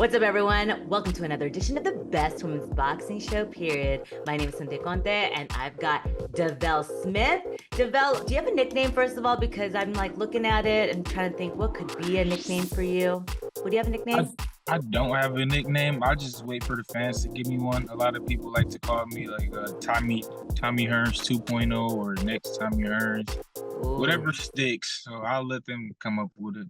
What's up, everyone? Welcome to another edition of the best women's boxing show, period. My name is Cynthia and I've got Da'Velle Smith. Da'Velle, do you have a nickname, first of all? Because I'm like looking at it and trying to think what could be a nickname for you. Would you have a nickname? I don't have a nickname. I just wait for the fans to give me one. A lot of people like to call me like Tommy Hearns 2.0 or next Tommy Hearns, Ooh, whatever sticks. So I'll let them come up with it.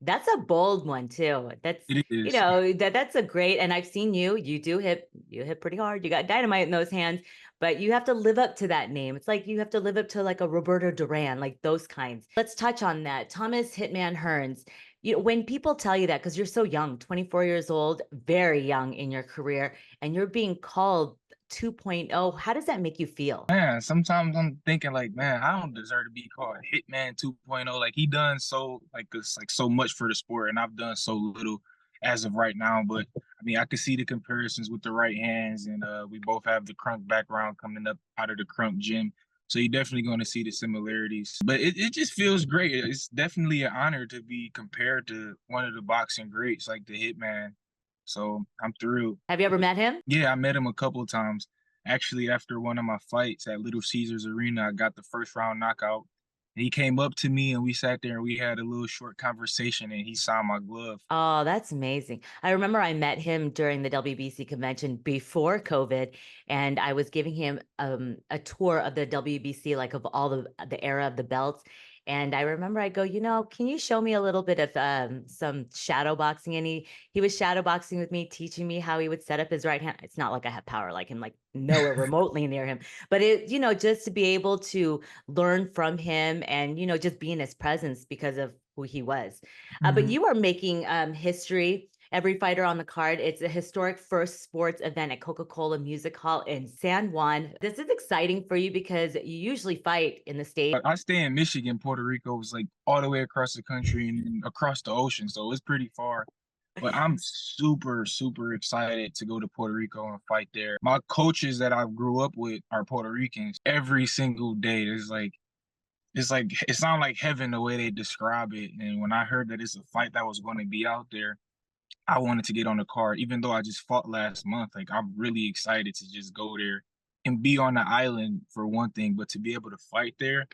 that's a bold one too. That's It you is. know that's a great. And I've seen you hit pretty hard. You got dynamite in those hands, but you have to live up to that name. It's like you have to live up to like a Roberto Duran, like those kinds. Let's touch on that. Thomas Hitman Hearns. When people tell you that, because you're so young, 24 years old, very young in your career, and you're being called 2.0, how does that make you feel? Man, sometimes I'm thinking like, man, I don't deserve to be called Hitman 2.0. Like he done so like this like so much for the sport, and I've done so little as of right now. But I mean, I could see the comparisons with the right hands, and we both have the Kronk background coming up out of the Kronk Gym. So you're definitely going to see the similarities. But it just feels great. It's definitely an honor to be compared to one of the boxing greats like the Hitman. So I'm thrilled. Have you ever met him? Yeah, I met him a couple of times. Actually, after one of my fights at Little Caesars Arena, I got the first round knockout. And he came up to me and we sat there and we had a little short conversation and he signed my glove. Oh, that's amazing. I remember I met him during the WBC convention before COVID, and I was giving him a tour of the WBC, like of all the era of the belts. And I remember I go, can you show me a little bit of some shadow boxing? And he was shadow boxing with me, teaching me how he would set up his right hand. It's not like I have power like him, like nowhere remotely near him, but just to be able to learn from him and just be in his presence because of who he was. But Mhm. you are making history. Every fighter on the card. It's a historic first sports event at Coca-Cola Music Hall in San Juan. This is exciting for you because you usually fight in the States. But I stay in Michigan. Puerto Rico is like all the way across the country and then across the ocean. So it's pretty far. But I'm super, super excited to go to Puerto Rico and fight there. My coaches that I grew up with are Puerto Ricans. Every single day, it's like it sounds like heaven the way they describe it. And when I heard that it's a fight that was going to be out there, I wanted to get on the card. Even though I just fought last month, like I'm really excited to just go there and be on the island for one thing, but to be able to fight there,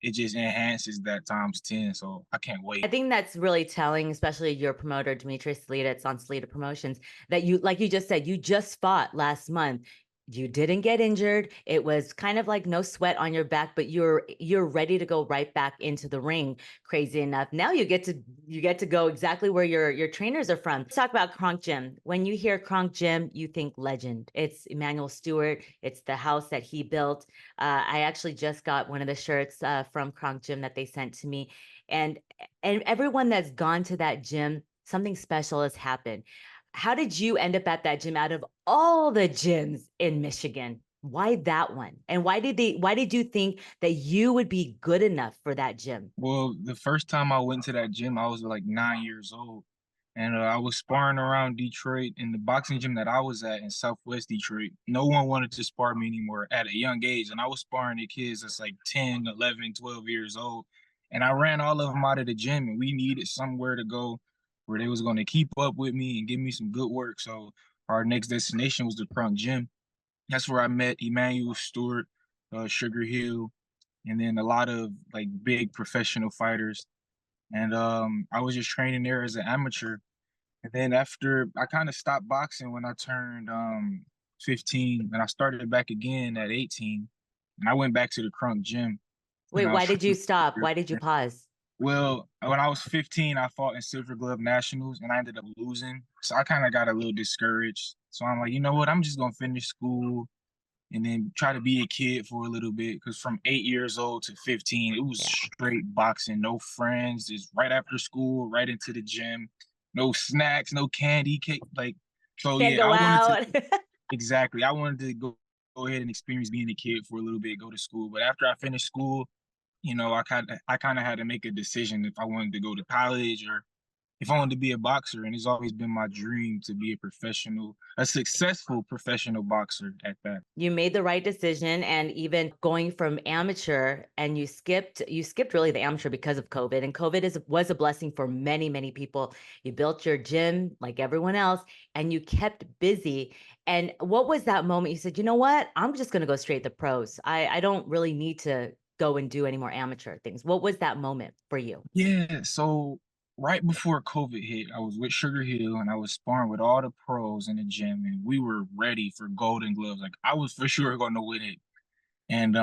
it just enhances that times 10. So I can't I wait. think that's really telling, especially your promoter, Dimitri Salita. It's on Salita Promotions, that you, like you just said, you just fought last month. You didn't get injured. It was kind of like no sweat on your back, but you're ready to go right back into the ring. Crazy enough. Now you get to go exactly where your trainers are from. Let's talk about Kronk Gym. When you hear Kronk Gym, you think legend. It's Emanuel Steward. It's the house that he built. I actually just got one of the shirts from Kronk Gym that they sent to me, and everyone that's gone to that gym, something special has happened. How did you end up at that gym out of all the gyms in Michigan? Why that one? And why did you think that you would be good enough for that gym? Well, the first time I went to that gym, I was like 9 years old. And I was sparring around Detroit in the boxing gym that I was at in Southwest Detroit. No one wanted to spar me anymore at a young age. And I was sparring the kids that's like 10, 11, 12 years old. And I ran all of them out of the gym and we needed somewhere to go where they was going to keep up with me and give me some good work. So our next destination was the Kronk Gym. That's where I met Emanuel Steward, Sugar Hill, and then a lot of like big professional fighters. And I was just training there as an amateur. And then after I kind of stopped boxing when I turned 15, and I started back again at 18. And I went back to the Crunk Gym Wait, when I was why did you training. stop? Why did you pause? Well, when I was 15, I fought in Silver Glove Nationals and I ended up losing. So I kind of got a little discouraged. So I'm like, you know what? I'm just gonna finish school and then try to be a kid for a little bit. Because from 8 years old to 15, it was Yeah. straight boxing, no friends, just right after school, right into the gym, no snacks, no candy, cake. Like, so Can't yeah, go I wanted to out. exactly. I wanted to go ahead and experience being a kid for a little bit, go to school. But after I finished school, I kind of had to make a decision if I wanted to go to college or if I wanted to be a boxer, and it's always been my dream to be a successful professional boxer at that. You made the right decision, and even going from amateur, and you skipped really the amateur because of COVID, and was a blessing for many, many people. You built your gym like everyone else, and you kept busy. And what was that moment you said, you know what, I'm just going to go straight to pros. I don't really need to go and do any more amateur things. What was that moment for you? Yeah, so right before COVID hit, I was with Sugar Hill and I was sparring with all the pros in the gym, and we were ready for Golden Gloves. Like I was for sure going to win it. And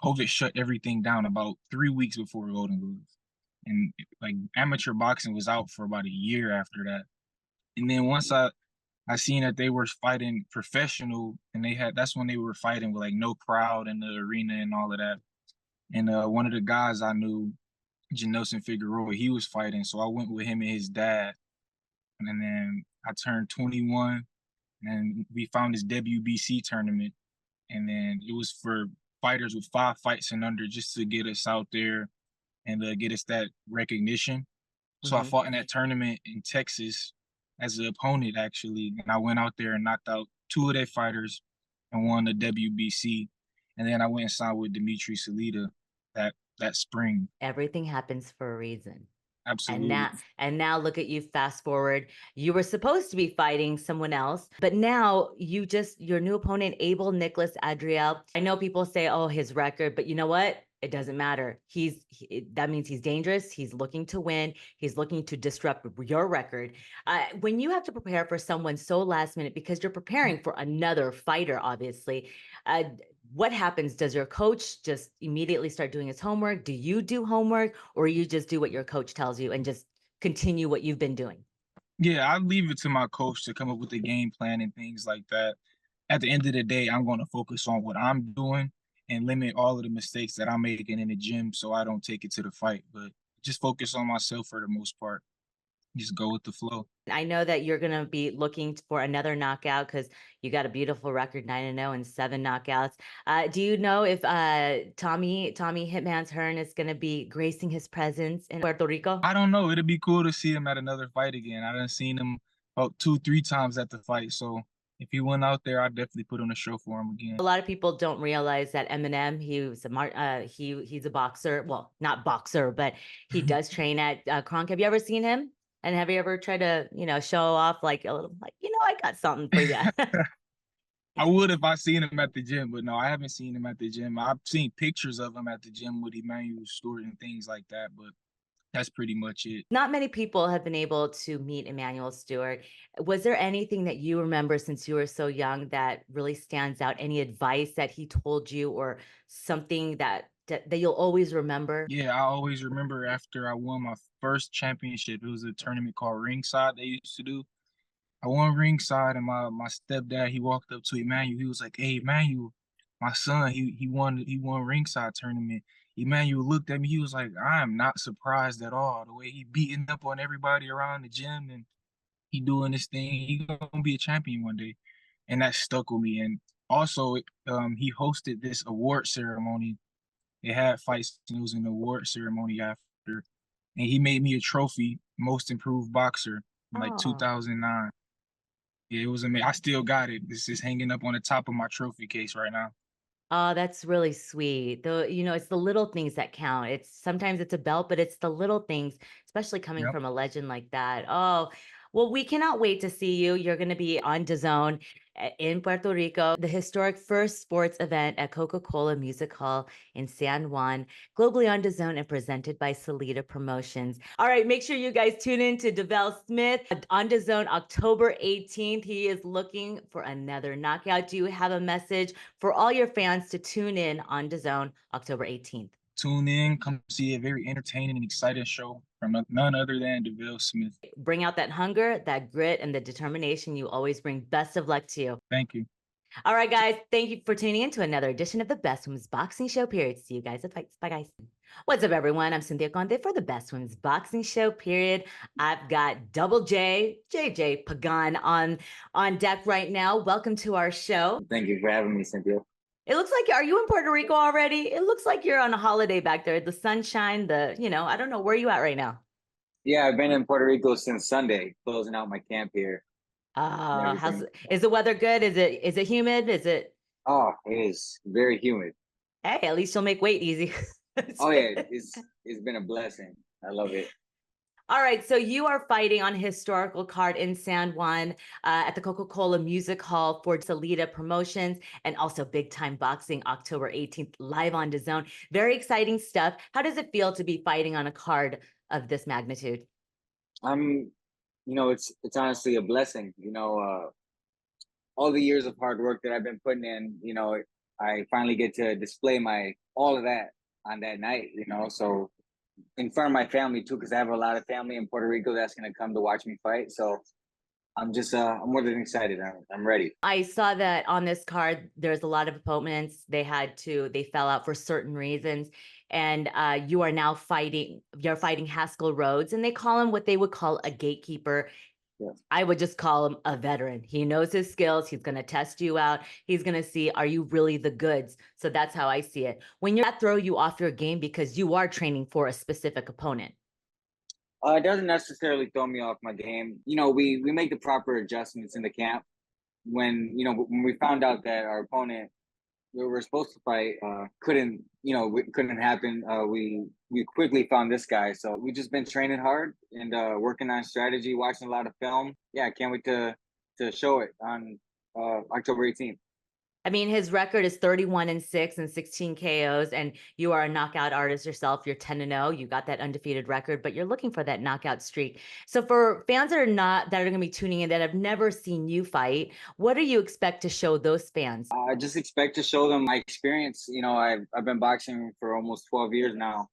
COVID shut everything down about 3 weeks before Golden Gloves. And like amateur boxing was out for about a year after that. And then once I seen that they were fighting professional, and that's when they were fighting with like no crowd in the arena and all of that. And one of the guys I knew, Janelson Figueroa, he was fighting, so I went with him and his dad. And then I turned 21, and we found this WBC tournament, and then it was for fighters with 5 fights and under, just to get us out there and get us that recognition. So I Hmm. fought in that tournament in Texas as an opponent, actually, and I went out there and knocked out 2 of their fighters and won the WBC. And then I went and signed with Dimitri Salita that spring. Everything happens for a reason. And Absolutely. now look at you, fast forward. You were supposed to be fighting someone else, but now your new opponent, Abel Nicolas Adriel. I know people say, oh, his record, but you know what? It doesn't matter. That means he's dangerous. He's looking to win. He's looking to disrupt your record. When you have to prepare for someone so last minute, because you're preparing for another fighter, obviously, uh, what happens? Does your coach just immediately start doing his homework? Do you do homework, or you just do what your coach tells you and just continue what you've been doing? Yeah, I leave it to my coach to come up with the game plan and things like that. At the end of the day, I'm going to focus on what I'm doing and limit all of the mistakes that I'm making in the gym so I don't take it to the fight, but just focus on myself for the most part. Just go with the flow. I know that you're going to be looking for another knockout because you got a beautiful record, 9-0 and 7 knockouts. Do you know if Tommy Hitman's Hearn is going to be gracing his presence in Puerto Rico? I don't know. It'd be cool to see him at another fight again. I done seen him about 2, 3 times at the fight. So if he went out there, I'd definitely put on a show for him again. A lot of people don't realize that Eminem, he's a boxer. Well, not boxer, but he does train at Kronk. Have you ever seen him? And have you ever tried to, show off like a little, like, I got something for you? I would if I seen him at the gym, but no, I haven't seen him at the gym. I've seen pictures of him at the gym with Emanuel Steward and things like that, but that's pretty much it. Not many people have been able to meet Emanuel Steward. Was there anything that you remember since you were so young that really stands out? Any advice that he told you, or something that you'll always remember? Yeah, I always remember after I won my first championship, it was a tournament called Ringside they used to do. I won Ringside, and my stepdad, he walked up to Emmanuel. He was like, "Hey, Emmanuel, my son, he won Ringside tournament." Emmanuel looked at me. He was like, "I am not surprised at all. The way he beating up on everybody around the gym, and he doing this thing. He gonna be a champion one day." And that stuck with me. And also, he hosted this award ceremony. They had fights, and it was an award ceremony after, and he made me a trophy, most improved boxer, in like Oh. 2009. Yeah, it was amazing. I still got it. This is hanging up on the top of my trophy case right now. Oh, that's really sweet. It's the little things that count. Sometimes it's a belt, but it's the little things, especially coming Yep. from a legend like that. Oh, well, we cannot wait to see you. You're going to be on Dazn in Puerto Rico, the historic first sports event at Coca-Cola Music Hall in San Juan, globally on Dazn and presented by Salita Promotions. All right, make sure you guys tune in to Da'Velle Smith on Dazn October 18th. He is looking for another knockout. Do you have a message for all your fans to tune in on Dazn October 18th? Tune in, come see a very entertaining and exciting show from none other than Da'Velle Smith. Bring out that hunger, that grit, and the determination you always bring. Best of luck to you. Thank you. All right, guys. Thank you for tuning in to another edition of the Best Women's Boxing Show, period. See you guys at fights. Bye, guys. What's up, everyone? I'm Cynthia Conde for the Best Women's Boxing Show, period. I've got Double JJ Pagan on deck right now. Welcome to our show. Thank you for having me, Cynthia. It looks like, are you in Puerto Rico already? It looks like you're on a holiday back there. The sunshine, I don't know, where are you at right now? Yeah, I've been in Puerto Rico since Sunday, closing out my camp here and everything. Is the weather good? Is it humid? Is it? Oh, it is very humid. Hey, at least you'll make weight easy. Oh yeah, it's been a blessing. I love it. All right, so you are fighting on a historical card in San Juan at the Coca-Cola Music Hall for Salita Promotions and also Big Time Boxing October 18th live on Dazn. Very exciting stuff. How does it feel to be fighting on a card of this magnitude? It's honestly a blessing. All the years of hard work that I've been putting in, I finally get to display all of that on that night, so in front of my family too, because I have a lot of family in Puerto Rico that's going to come to watch me fight. So I'm more than excited. I'm ready. I saw that on this card, there's a lot of opponents. They fell out for certain reasons. And you are now you're fighting Haskell Rhodes, and they call him what they would call a gatekeeper. Yeah. I would just call him a veteran. He knows his skills. He's going to test you out. He's going to see, are you really the goods? So that's how I see it. When that throw you off your game because you are training for a specific opponent? It doesn't necessarily throw me off my game. We make the proper adjustments in the camp. When we found out that our opponent we were supposed to fight couldn't happen, we quickly found this guy. So we just been training hard and working on strategy, watching a lot of film. Yeah, I can't wait to show it on October 18th. I mean, his record is 31-6 and 16 KOs, and you are a knockout artist yourself. You're 10-0. You got that undefeated record, but you're looking for that knockout streak. So for fans that are going to be tuning in that have never seen you fight, what do you expect to show those fans? I just expect to show them my experience. I've been boxing for almost 12 years now.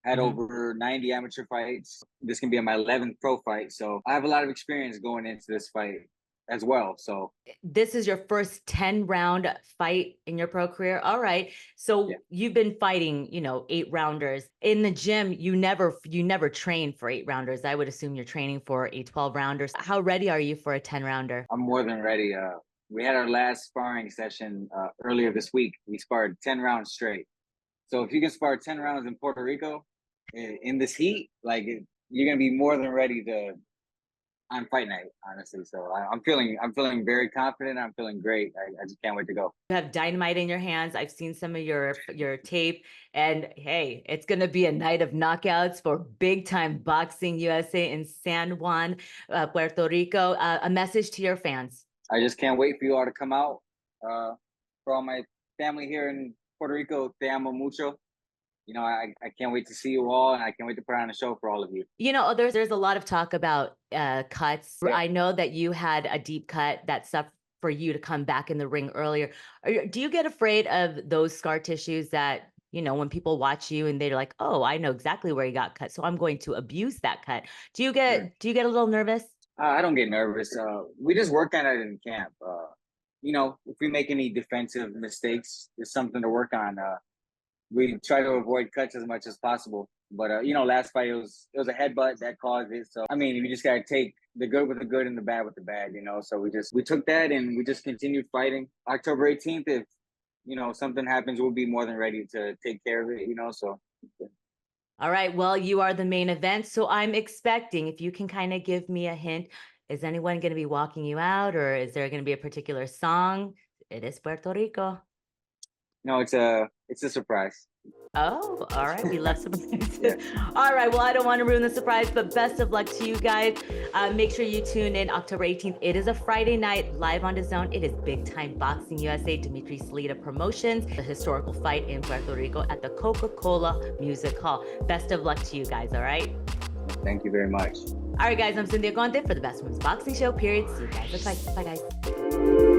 Had over 90 amateur fights. This can be my 11th pro fight. So I have a lot of experience going into this fight as well. So this is your first 10-round fight in your pro career. All right. So yeah. You've been fighting, 8-rounders in the gym. You never train for 8-rounders. I would assume you're training for a 12-rounder. How ready are you for a 10-rounder? I'm more than ready. We had our last sparring session earlier this week. We sparred 10 rounds straight. So if you can spar 10 rounds in Puerto Rico in this heat, you're going to be more than ready on fight night, honestly. So I'm feeling very confident. I'm feeling great. I just can't wait to go. You have dynamite in your hands. I've seen some of your tape, and hey, it's going to be a night of knockouts for Big Time Boxing USA in San Juan, Puerto Rico. A message to your fans. I just can't wait for you all to come out. For all my family here in Puerto Rico, te amo mucho. I can't wait to see you all, and I can't wait to put on a show for all of you. There's a lot of talk about cuts. Yeah. I know that you had a deep cut that stuff for you to come back in the ring earlier. Do you get afraid of those scar tissues that, when people watch you and they're like, oh, I know exactly where you got cut, so I'm going to abuse that cut. Do you get a little nervous? I don't get nervous. We just work on it in camp. If we make any defensive mistakes, it's something to work on. We try to avoid cuts as much as possible. But, last fight, it was a headbutt that caused it. So, you just got to take the good with the good and the bad with the bad, So we took that and we just continued fighting. October 18th, if, something happens, we'll be more than ready to take care of it, so. Yeah. All right. Well, you are the main event. So I'm expecting, if you can kind of give me a hint, is anyone going to be walking you out, or is there going to be a particular song? It is Puerto Rico. No, it's a surprise. Oh, all right. We love surprises. Yeah. All right. Well, I don't want to ruin the surprise, but best of luck to you guys. Make sure you tune in October 18th. It is a Friday night live on Dazn. It is Big Time Boxing USA, Salita Promotions, the historical fight in Puerto Rico at the Coca-Cola Music Hall. Best of luck to you guys. All right. Thank you very much. All right, guys. I'm Cynthia for the Best Women's Boxing Show, period. See you guys. Bye, guys.